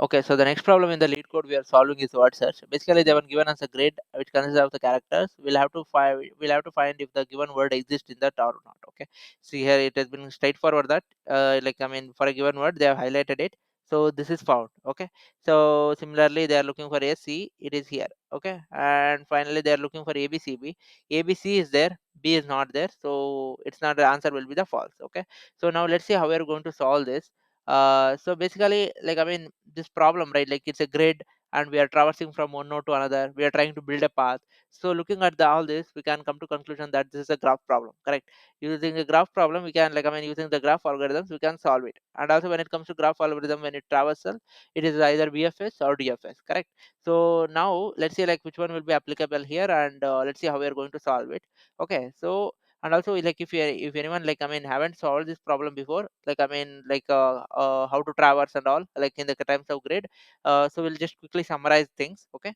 Okay, so the next problem in the lead code we are solving is word search. Basically, they were given us a grid which consists of the characters. We'll have to find if the given word exists in that or not. Okay. See here, it has been straightforward that like I mean, for a given word they have highlighted it. So this is found. Okay. So similarly, they are looking for AC. It is here. Okay. And finally, they are looking for ABCB. ABC is there. B is not there. So it's not, the answer will be the false. Okay. So now let's see how we are going to solve this. So basically, like I mean, this problem, right, like it's a grid and we are traversing from one node to another, we are trying to build a path. So looking at all this, we can come to conclusion that this is a graph problem, correct? Using a graph problem, we can, like I mean, using the graph algorithms, we can solve it. And also when it comes to graph algorithm, when it traversal, it is either BFS or DFS, correct? So now let's see like which one will be applicable here, and let's see how we are going to solve it. Okay, so and also like if anyone, like I mean, haven't solved this problem before, like I mean, like how to traverse and all, like in the terms of grid, so we'll just quickly summarize things. Okay,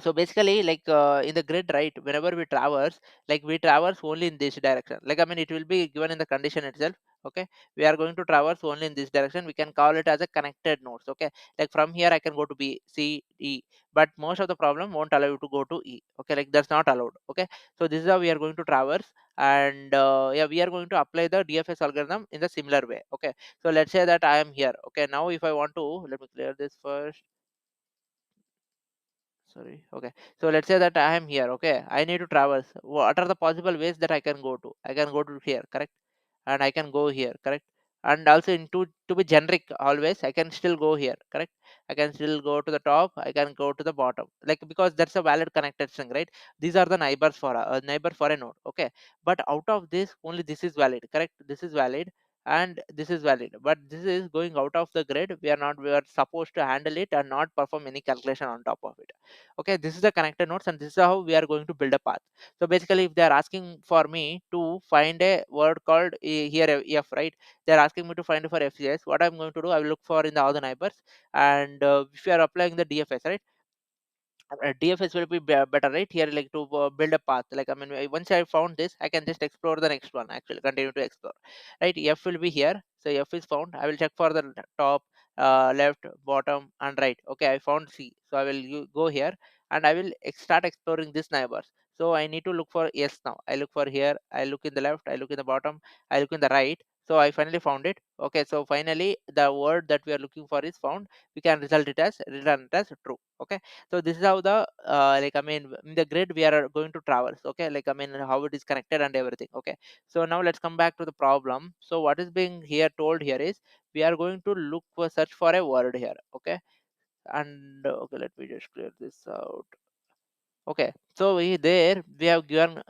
so basically, like in the grid, right, whenever we traverse, like we traverse only in this direction, like I mean, it will be given in the condition itself. Okay, we are going to traverse only in this direction. We can call it as a connected nodes. Okay, like from here I can go to B, C, E, but most of the problem won't allow you to go to E. Okay, like that's not allowed. Okay, so this is how we are going to traverse. And yeah, we are going to apply the DFS algorithm in the similar way. Okay, so let's say that I am here. Okay, now if I want to, let me clear this first. Sorry. Okay, so let's say that I am here. Okay, I need to traverse. What are the possible ways that I can go to? I can go to here, correct? And I can go here, correct? And also to be generic always, I can still go here, correct? I can still go to the top, I can go to the bottom, like because that's a valid connected string, right? These are the neighbors for a neighbor for a node. Okay, but out of this only this is valid, correct? This is valid and this is valid, but this is going out of the grid. We are supposed to handle it and not perform any calculation on top of it. Okay, this is the connected nodes, and this is how we are going to build a path. So basically, if they are asking for me to find a word called here F, right? They are asking me to find for FCS. What I'm going to do, I will look for in the all the neighbors, and if you are applying the DFS, right? DFS will be better, right? Here, like to build a path. Like I mean, once I found this, I can just explore the next one. Actually, continue to explore, right? F will be here. So F is found. I will check for the top, left, bottom, and right. Okay, I found C. So I will go here, and I will start exploring this neighbors. So I need to look for S now. I look for here. I look in the left. I look in the bottom. I look in the right. So I finally found it. Okay, so finally the word that we are looking for is found. We can return it as true. Okay, so this is how the like I mean, in the grid we are going to traverse. Okay, like I mean, how it is connected and everything. Okay, so now let's come back to the problem. So what is being here told here is we are going to look for search for a word here. Okay, and okay, let me just clear this out. Okay, so we have given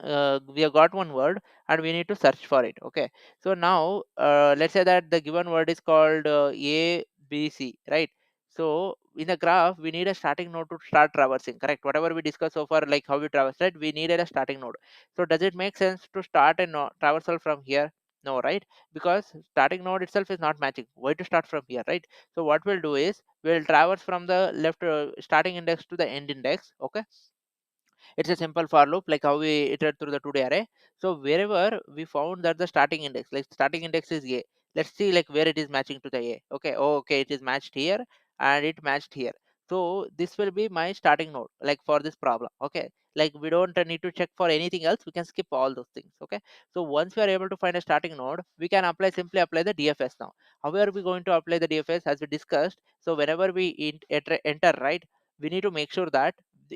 we have got one word and we need to search for it. Okay, so now let's say that the given word is called A B C, right? So in the graph we need a starting node to start traversing, correct? Whatever we discussed so far, like how we traverse, right? We needed a starting node. So does it make sense to start a traversal from here? No, right? Because starting node itself is not matching. Why to start from here, right? So what we'll do is we'll traverse from the left starting index to the end index. Okay, it's a simple for loop, like how we iterate through the 2D array. So wherever we found that the starting index, like starting index is A, let's see like where it is matching to the A. Okay, oh, okay, it is matched here and it matched here. So this will be my starting node, like for this problem. Okay, like we don't need to check for anything else, we can skip all those things. Okay, so once we are able to find a starting node, we can simply apply the DFS now. How are we going to apply the DFS? As we discussed, so whenever we enter, right, we need to make sure that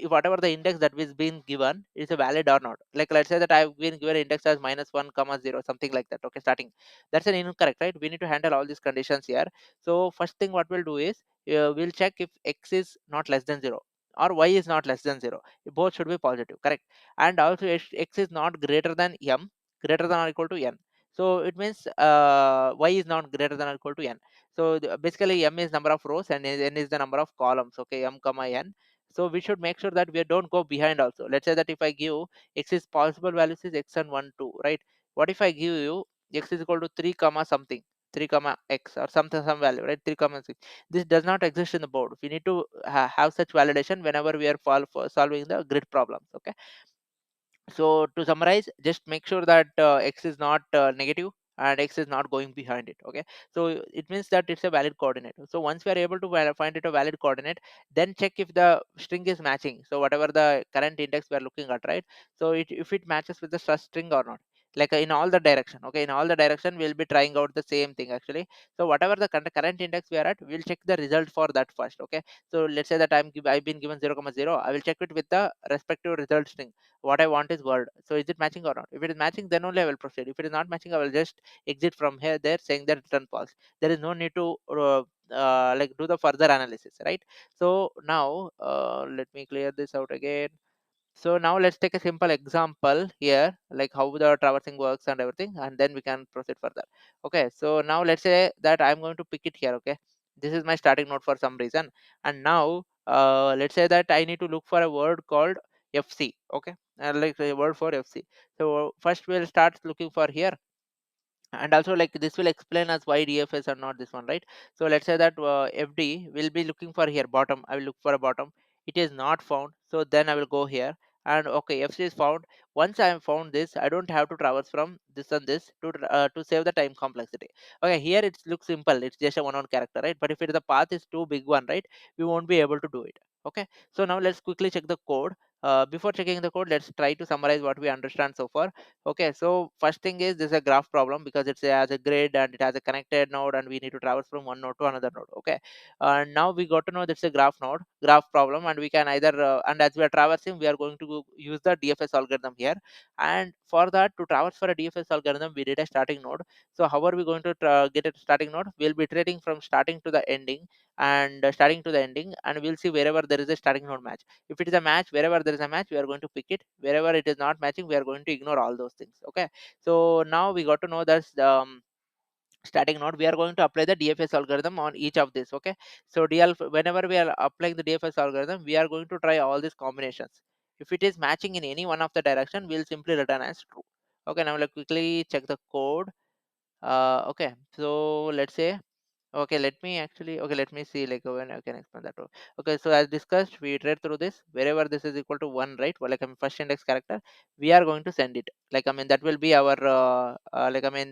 whatever the index that is being given is a valid or not. Like let's say that I've been given index as -1 comma 0, something like that. Okay, starting, that's an incorrect, right? We need to handle all these conditions here. So first thing what we'll do is we'll check if x is not less than 0 or y is not less than 0. Both should be positive, correct? And also x is not greater than m, greater than or equal to n. So it means y is not greater than or equal to n. So basically m is number of rows and n is the number of columns. Okay, m comma n. So we should make sure that we don't go behind also. Let's say that if I give x is possible values is x and 1 2, right? What if I give you x is equal to 3 comma something, 3 comma x or something, some value, right? 3 comma 6, this does not exist in the board. We need to have such validation whenever we are for solving the grid problems. Okay, so to summarize, just make sure that x is not negative and x is not going behind it. Okay, so it means that it's a valid coordinate. So once we are able to find it a valid coordinate, then check if the string is matching. So whatever the current index we are looking at, right? So if it matches with the such string or not, like in all the direction. Okay, in all the direction we'll be trying out the same thing actually. So whatever the current index we are at, we'll check the result for that first. Okay, so let's say that I've been given 0 comma 0. I will check it with the respective result string. What I want is word. So is it matching or not? If it is matching, then only I will proceed. If it is not matching, I will just exit from here there saying that return false. There is no need to like do the further analysis, right? So now let me clear this out again. So now let's take a simple example here, like how the traversing works and everything, and then we can proceed further. Okay, so now let's say that I'm going to pick it here. Okay, this is my starting node for some reason, and now let's say that I need to look for a word called FC. Okay, like a word for FC. So first we'll start looking for here, and also like this will explain us why DFS are not this one, right? So let's say that FD will be looking for here bottom. I will look for a bottom. It is not found, so then I will go here, and okay, FC is found. Once I have found this, I don't have to traverse from this and this to save the time complexity. Okay, here it looks simple, it's just a one character, right? But if it the path is too big one, right, we won't be able to do it. Okay, so now let's quickly check the code. Before checking the code, let's try to summarize what we understand so far. Okay, so first thing is this is a graph problem because has a grid and it has a connected node, and we need to traverse from one node to another node. Okay, and now we got to know this is a graph problem, and we can either and as we are traversing, we are going to use the DFS algorithm here. And for that, to traverse for a DFS algorithm, we need a starting node. So how are we going to get a starting node? We'll be iterating from starting to the ending, and starting to the ending, and we'll see wherever there is a starting node match. If it is a match, wherever there is a match, we are going to pick it. Wherever it is not matching, we are going to ignore all those things. Okay, so now we got to know that starting node, we are going to apply the DFS algorithm on each of this. Okay, so whenever we are applying the DFS algorithm, we are going to try all these combinations. If it is matching in any one of the direction, we'll simply return as true. Okay, now let's quickly check the code. Okay, so let's say, okay, let me see like when I can expand that. Okay, so as discussed, we iterate through this. Wherever this is equal to 1, right? Well, like first index character, we are going to send it. Like that will be our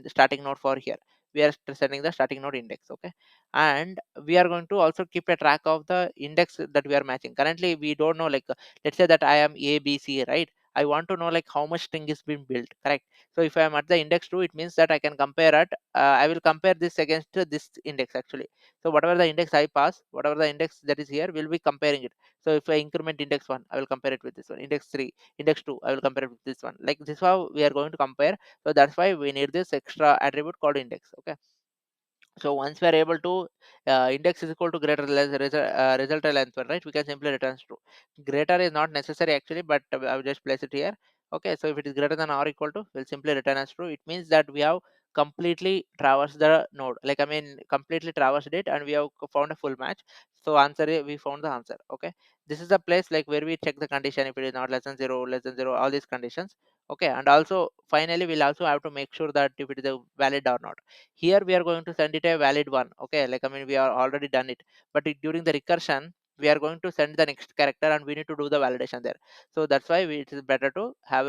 starting node for here. We are sending the starting node index. Okay, and we are going to also keep a track of the index that we are matching. Currently, we don't know let's say that I am A B C, right? I want to know like how much string is being built, correct? So if I am at the index 2, it means that I can compare it. I will compare this against this index actually. So whatever the index I pass, whatever the index that is here, we'll be comparing it. So if I increment index 1, I will compare it with this one. Index 3, index 2, I will compare it with this one. Like this is how we are going to compare. So that's why we need this extra attribute called index. Okay, so once we are able to index is equal to greater than less result length one, right, we can simply return true. Greater is not necessary actually, but I will just place it here. Okay, so if it is greater than or equal to, we'll simply return as true. It means that we have completely traversed the node, completely traversed it, and we have found a full match. So answer we found the answer. Okay, this is the place like where we check the condition. If it is not less than 0, less than 0, all these conditions. Okay, and also finally we'll also have to make sure that if it is a valid or not. Here we are going to send it a valid one. Okay, we are already done it, but during the recursion we are going to send the next character, and we need to do the validation there. So that's why it is better to have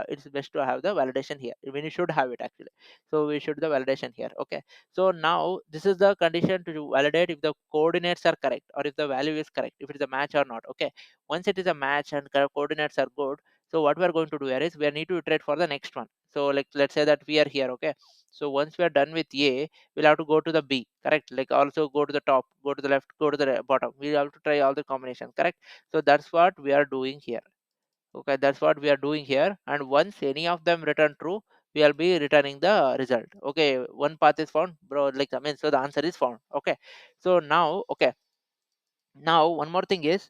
it's best to have the validation here. We should have it actually, so we should the validation here. Okay, so now this is the condition to validate if the coordinates are correct or if the value is correct, if it is a match or not. Okay, once it is a match and coordinates are good, so what we are going to do here is we need to iterate for the next one. So like let's say that we are here. Okay, so once we are done with A, we'll have to go to the B, correct? Like also go to the top, go to the left, go to the bottom. We have to try all the combination, correct? So that's what we are doing here. Okay, that's what we are doing here. And once any of them return true, we'll be returning the result. Okay, one path is found, bro. So the answer is found. Okay, so now, okay, now one more thing is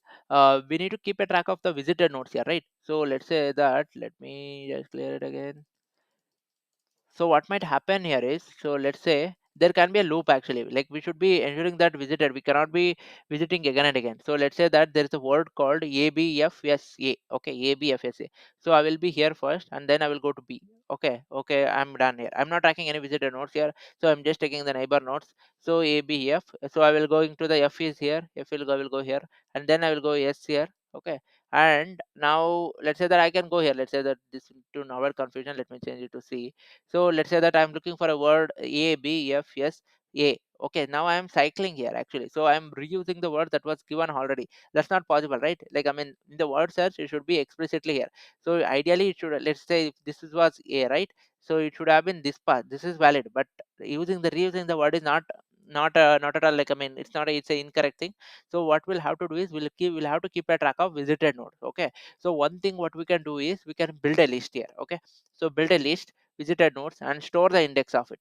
we need to keep a track of the visited nodes here, right? So let's say that, let me just clear it again. So what might happen here is, so let's say there can be a loop actually. Like we should be ensuring that visited. We cannot be visiting again and again. So let's say that there is a word called ABFSA. Okay, ABFSA. So I will be here first, and then I will go to B. Okay, okay, I'm done here. I'm not tracking any visited nodes here. So I'm just taking the neighbor nodes. So ABF. So I will go into the F is here. F will go here, and then I will go S here. Okay, and now let's say that I can go here. Let's say that this, to avoid confusion, let me change it to C. So let's say that I'm looking for a word A, B, F, S, A. Okay, now I am cycling here actually. So I'm reusing the word that was given already. That's not possible, right? Like, I mean, in the word search, it should be explicitly here. So ideally, it should, let's say if was A, right? So it should have been this path. This is valid, but using the reusing the word is not at all, like, I mean, it's not a, it's a incorrect thing. So what we'll have to do is we'll have to keep a track of visited nodes. Okay, so one thing what we can do is we can build a list here. Okay, so build a list visited nodes and store the index of it,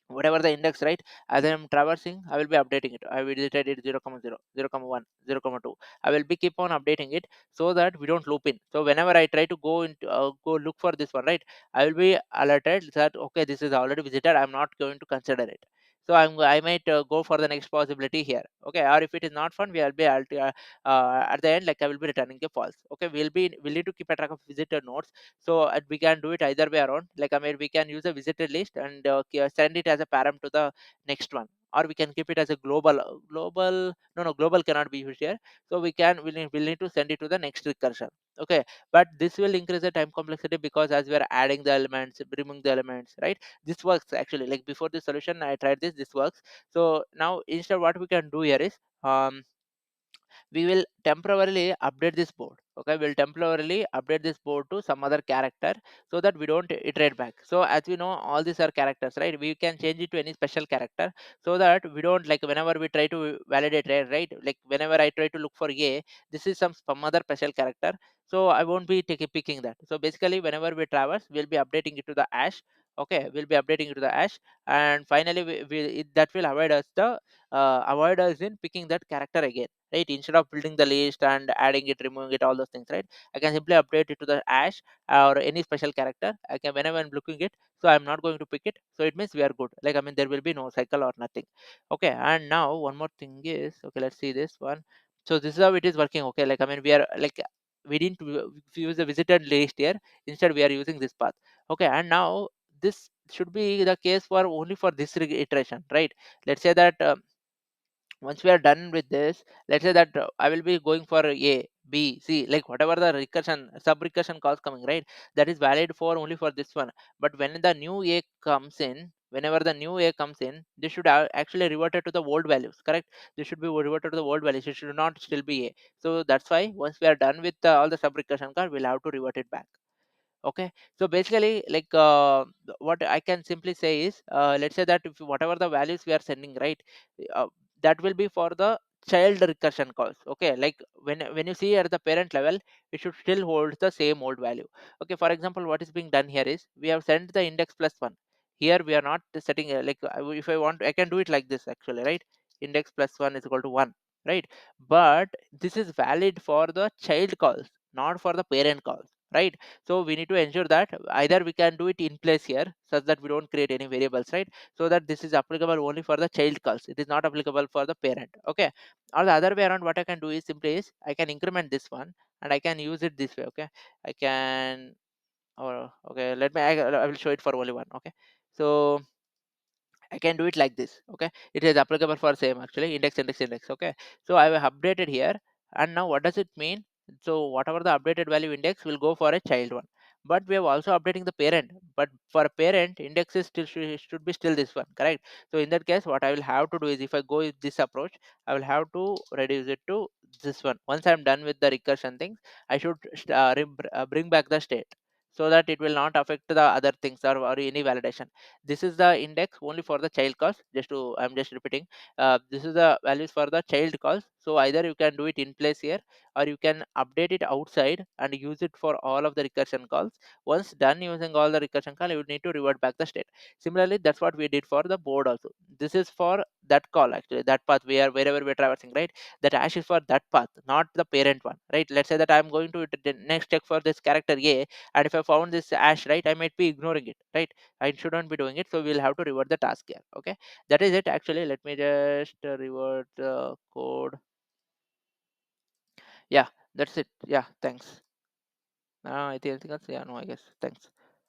whatever the index, right? As I am traversing, I will be updating it. I visited it 0, 0, 0, 1, 0, 2. I will be keep on updating it so that we don't loop in. So whenever I try to go into go look for this one, right, I will be alerted that okay, this is already visited, I'm not going to consider it. So I might go for the next possibility here. Okay, or if it is not fun, we will be at the end, like, I will be returning a false. Okay, we'll need to keep a track of visitor nodes. So we can do it either way around. Like, I mean, we can use a visited list and send it as a param to the next one, or we can keep it as a global. No, global cannot be used here. So we'll need to send it to the next recursion. Okay, but this will increase the time complexity because as we are adding the elements, removing the elements, right? This works actually. Like, before this solution, I tried this. This works. So now instead, what we can do here is we will temporarily update this board. Okay, we'll temporarily update this board to some other character so that we don't iterate back. So as we know, all these are characters, right? We can change it to any special character so that we don't, like, whenever we try to validate, right, like whenever I try to look for A, this is some other special character. So I won't be picking that. So basically, whenever we traverse, we'll be updating it to the ash. Okay, we'll be updating it to the ash, and finally that will avoid us in picking that character again, right? Instead of building the list and adding it, removing it, all those things, right? I can simply update it to the ash or any special character. I can, whenever I'm looking it, so I'm not going to pick it. So it means we are good. Like, I mean, there will be no cycle or nothing. Okay, and now one more thing is, okay, let's see this one. So this is how it is working. Okay, like, I mean, we are like, we didn't use the visited list here. Instead, we are using this path. Okay, and now this should be the case for only for this iteration, right? Let's say that once we are done with this, let's say that I will be going for A, B, C, like whatever the recursion sub recursion calls coming, right? That is valid for only for this one. But when the new A comes in, whenever the new A comes in, this should actually revert it to the old values, correct? This should be reverted to the old values. It should not still be A. So that's why once we are done with all the sub recursion call, we'll have to revert it back. Okay, so basically, like, what I can simply say is, let's say that if whatever the values we are sending, right, uh, that will be for the child recursion calls. Okay, like when you see at the parent level, it should still hold the same old value. Okay, for example, what is being done here is we have sent the index plus one. Here we are not setting if I want, I can do it like this actually, right? Index plus one is equal to one, right? But this is valid for the child calls, not for the parent calls, right? So we need to ensure that either we can do it in place here such that we don't create any variables, right? So that this is applicable only for the child calls, it is not applicable for the parent. Okay, or the other way around, what I can do is simply is I can increment this one and I can use it this way. Okay, I can, or okay, I will show it for only one. Okay, so I can do it like this. Okay, it is applicable for same actually, index. Okay, so I have updated here, and now what does it mean? So whatever the updated value index will go for a child one, but we have also updating the parent. But for a parent, index is still should be still this one, correct? So in that case, what I will have to do is if I go with this approach, I will have to reduce it to this one. Once I'm done with the recursion things, I should bring back the state so that it will not affect the other things, or any validation. This is the index only for the child calls. I'm just repeating, this is the values for the child calls. So either you can do it in place here, or you can update it outside and use it for all of the recursion calls. Once done using all the recursion call, you would need to revert back the state. Similarly, that's what we did for the board also. This is for that call actually, that path wherever we're traversing, right? That hash is for that path, not the parent one, right? Let's say that I'm going to the next check for this character A, and if I found this hash, right, I might be ignoring it, right? I shouldn't be doing it, so we'll have to revert the task here. Okay, that is it actually. Let me just revert the code. Yeah, that's it. Yeah, thanks. I think else. Yeah, no, I guess. Thanks.